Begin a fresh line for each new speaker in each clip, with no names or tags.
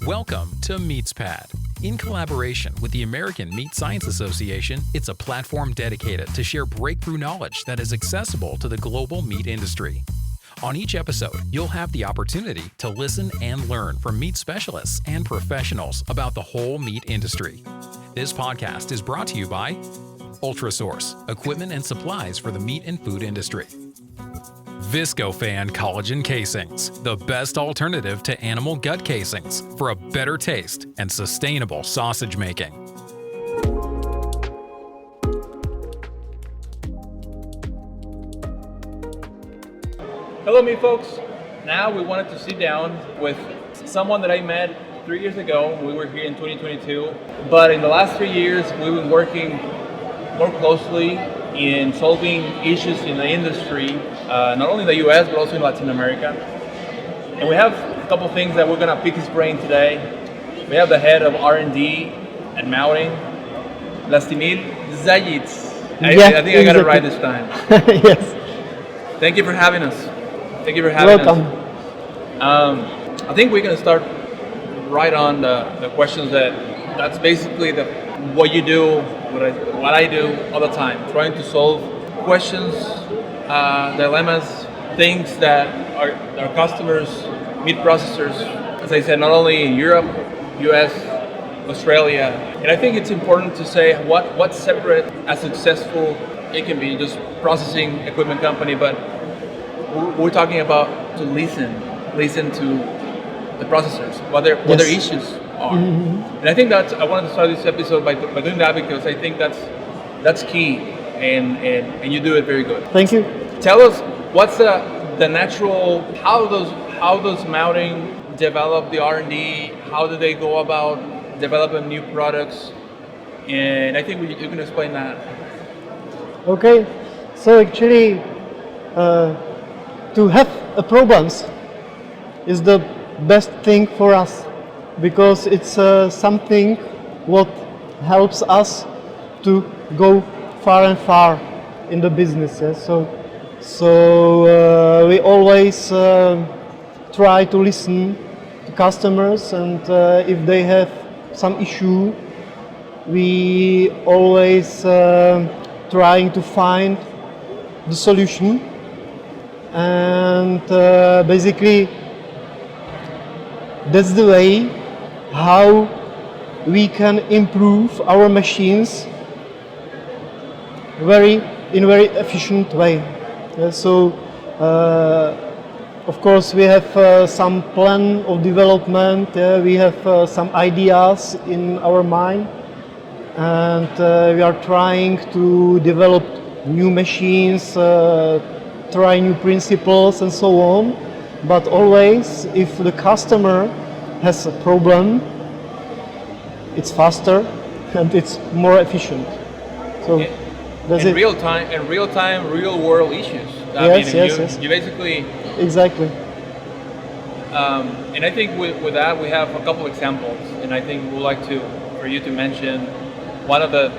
Welcome to MeatsPad. In collaboration with the American Meat Science Association, it's a platform dedicated to share breakthrough knowledge that is accessible to the global meat industry. On each episode, you'll have the opportunity to listen and learn from meat specialists and professionals about the whole meat industry. This podcast is brought to you by Ultrasource, equipment and supplies for the meat and food industry. Viscofan Collagen Casings, the best alternative to animal gut casings for a better taste and sustainable sausage making.
Hello, meat folks. Now we wanted to sit down with someone that I met 3 years ago. We were here in 2022, but in the last 3 years, we've been working more closely in solving issues in the industry, not only in the US, but also in Latin America. And we have a couple things that we're gonna pick his brain today. We have the head of R&D at MAUTING, Vlastimil Zajíc. I think I got it right this time.
Yes.
Thank you for having us. Thank you for having
Welcome.
us. I think we're gonna start right on the questions that's basically what you do, what I do all the time, trying to solve questions, dilemmas, things that our customers, meat processors, as I said, not only in Europe, US, Australia. And I think it's important to say what's separate as successful it can be, just processing equipment company, but we're talking about to listen to the processors, what their issues are. Mm-hmm. And I think that I wanted to start this episode by doing that because I think that's key, and you do it very good.
Thank you.
Tell us what's the natural, how does MAUTING develop the R&D? How do they go about developing new products? And I think you can explain that.
Okay, so actually to have problems is the best thing for us because it's something what helps us to go far and far in the business. Yeah? So we always try to listen to customers, and if they have some issue, we always trying to find the solution, and basically that's the way how we can improve our machines in very efficient way. So of course we have some plan of development, we have some ideas in our mind, and we are trying to develop new machines, try new principles and so on, but always if the customer has a problem, it's faster and it's more efficient. So that's it.
Real time, real world issues.
Yes.
You basically
exactly.
And I think with that we have a couple examples, and I think we'd like for you to mention one of the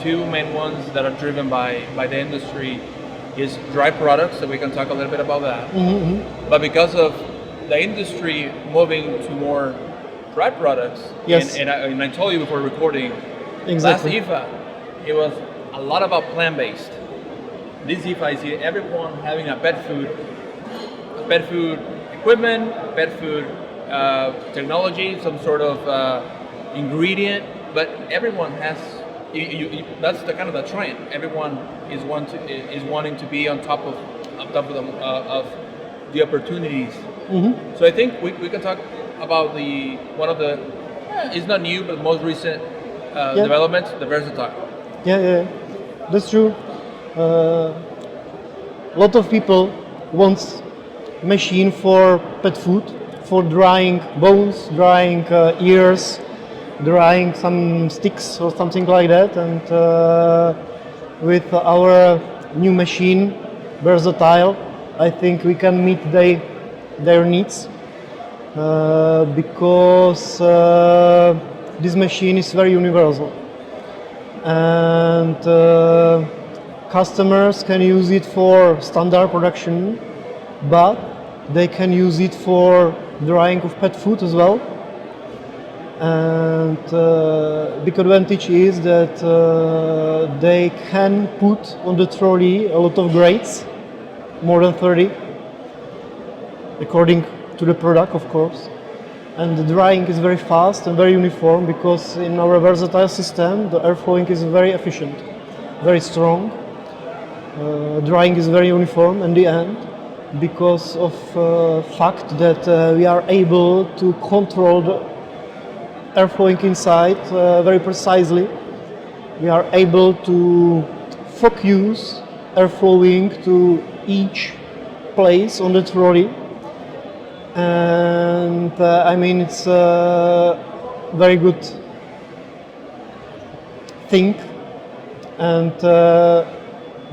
two main ones that are driven by the industry is dry products, so we can talk a little bit about that. Mm-hmm. But because of the industry moving to more dry products,
yes.
and I told you before recording,
exactly.
last IFFA, it was a lot about plant-based. This IFFA, I see everyone having a pet food equipment, pet food technology, some sort of ingredient, but everyone has. That's the kind of the trend. Everyone is wanting to be on top of the opportunities. Mm-hmm. So I think we can talk about one of the it's not new but most recent developments, the versatile.
Yeah, that's true. A lot of people want machine for pet food, for drying bones, drying ears, drying some sticks or something like that, and with our new machine, versatile, I think we can meet their needs because this machine is very universal, and customers can use it for standard production, but they can use it for drying of pet food as well. And big advantage is that they can put on the trolley a lot of grades, more than 30, according to the product, of course. And the drying is very fast and very uniform because in our versatile system the airflowing is very efficient, very strong. Drying is very uniform in the end because of fact that we are able to control the airflowing inside very precisely. We are able to focus airflowing to each place on the trolley. And I mean, it's a very good thing and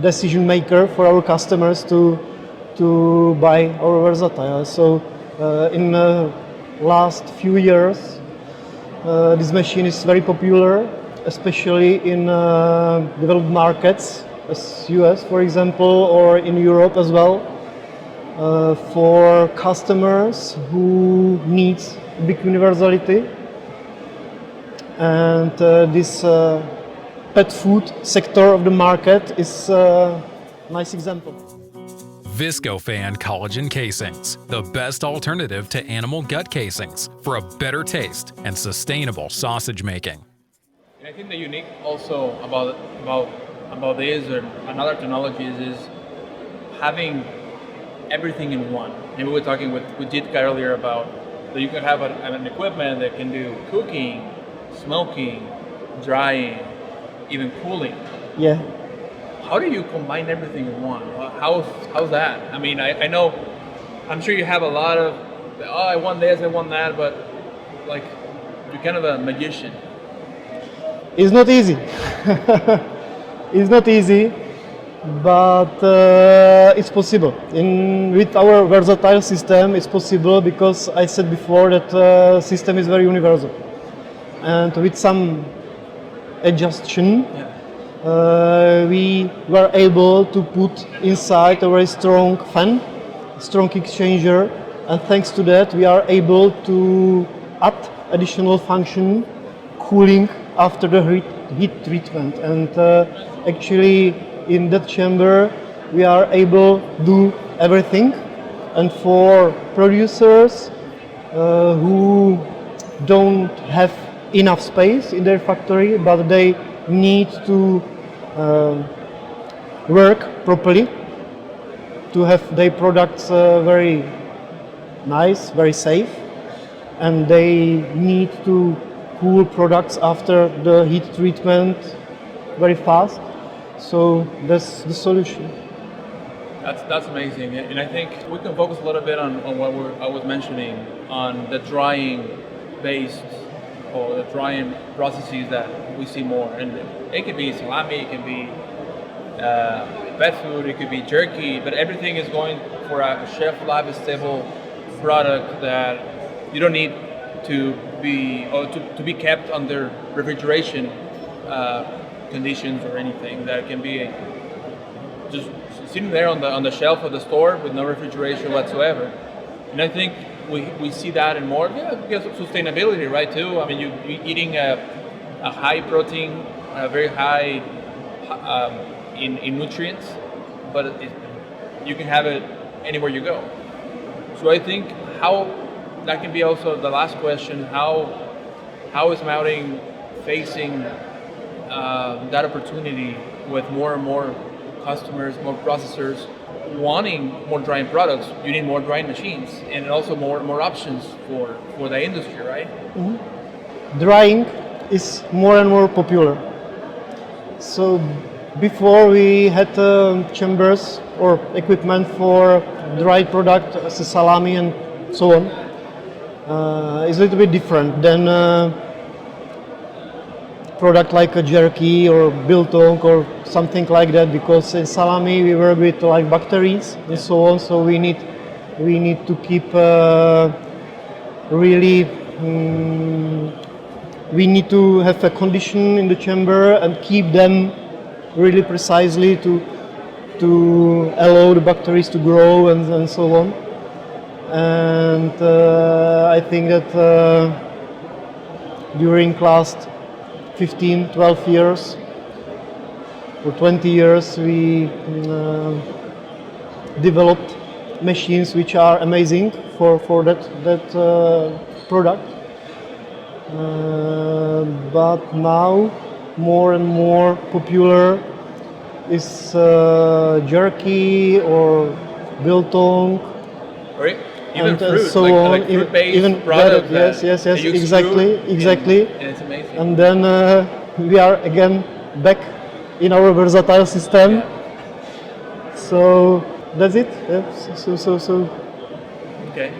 decision maker for our customers to buy our versatile. So in the last few years, this machine is very popular, especially in developed markets, as US, for example, or in Europe as well. For customers who need big universality, and this pet food sector of the market is a nice example.
Viscofan collagen casings, the best alternative to animal gut casings for a better taste and sustainable sausage making.
And I think the unique also about this or another technologies is having everything in one. Maybe we were talking with Jitka earlier about that you can have an equipment that can do cooking, smoking, drying, even cooling.
Yeah.
How do you combine everything in one? How's that? I mean, I know, I'm sure you have a lot of, oh, I want this, I want that, but like, you're kind of a magician.
It's not easy. It's not easy, but it's possible. With our versatile system, it's possible because I said before that system is very universal. And with some adjustment, we were able to put inside a very strong fan, strong exchanger, and thanks to that we are able to add additional function, cooling after the heat treatment. And actually in that chamber we are able to do everything. And for producers who don't have enough space in their factory, but they need to work properly to have their products very nice, very safe, and they need to cool products after the heat treatment very fast. So that's the solution.
That's amazing, and I think we can focus a little bit on what I was mentioning on the drying based or the drying processes that we see more, and it could be salami, it could be pet food, it could be jerky, but everything is going for a shelf life stable product that you don't need to be kept under refrigeration conditions or anything. That can be just sitting there on the shelf of the store with no refrigeration whatsoever. And I think we see that and more because of sustainability, right? Too. I mean, you're eating a high protein, very high in nutrients, but you can have it anywhere you go. So I think that can be also the last question. How is Mauting facing that opportunity with more and more customers, more processors wanting more drying products? You need more drying machines and also more options for the industry, right?
Mm-hmm. Drying is more and more popular. So before we had chambers or equipment for dried product as a salami and so on. It's a little bit different than product like a jerky or biltong or something like that, because in salami we work with like bacteria and so on, so we need to keep we need to have a condition in the chamber and keep them really precisely to allow the bacteria to grow and so on. And I think that during last 15, 12 years or 20 years we developed machines which are amazing for that product. But now more and more popular is jerky or biltong.
Right? Even
And
fruit,
so
like,
on,
like fruit-based
even
products.
yes,
that
yes,
they
yes,
use
exactly,
fruit
exactly.
And it's amazing.
And then we are again back in our versatile system.
Yeah.
So that's it. Yeah. So
Okay.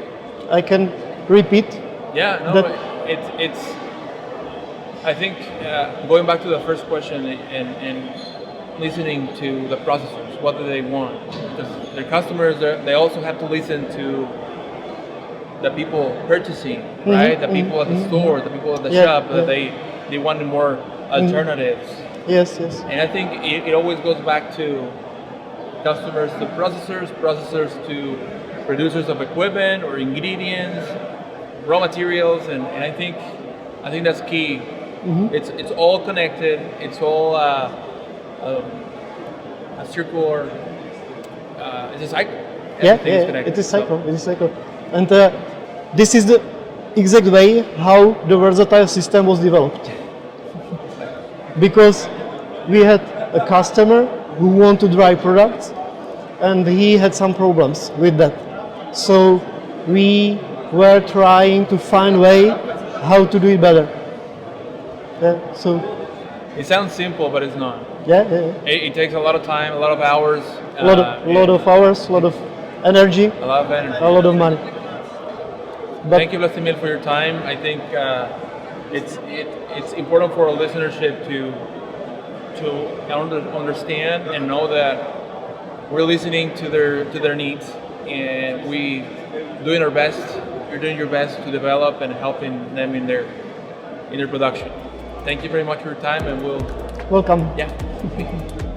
I can repeat.
Yeah, no,
That-
it's. I think going back to the first question and listening to the processors, what do they want? Because their customers, they also have to listen to the people purchasing, right? The people at the store, the people at the
Yeah,
shop.
yeah.
They want more alternatives,
Yes, yes.
and I think it always goes back to customers to processors, processors to producers of equipment or ingredients, raw materials, and I think that's key. It's all connected. It's all a circular. It's a cycle.
Yeah,
Everything is
yeah.
connected.
It is
So-
cycle. It is cycle. And this is the exact way how the versatile system was developed. Because we had a customer who wanted to dry products, and he had some problems with that. So we were trying to find way how to do it better. Yeah, so
It sounds simple, but it's not.
yeah, yeah.
It takes a lot of time, a lot of hours,
A lot of hours, a lot of energy,
a lot of energy.
a lot of money. But
Thank you, Vlastimil, for your time. I think it's important for our listenership to understand and know that we're listening to their needs, and we doing our best. You're doing your best to develop and helping them in their production. Thank you very much for your time, and we'll
welcome.
yeah.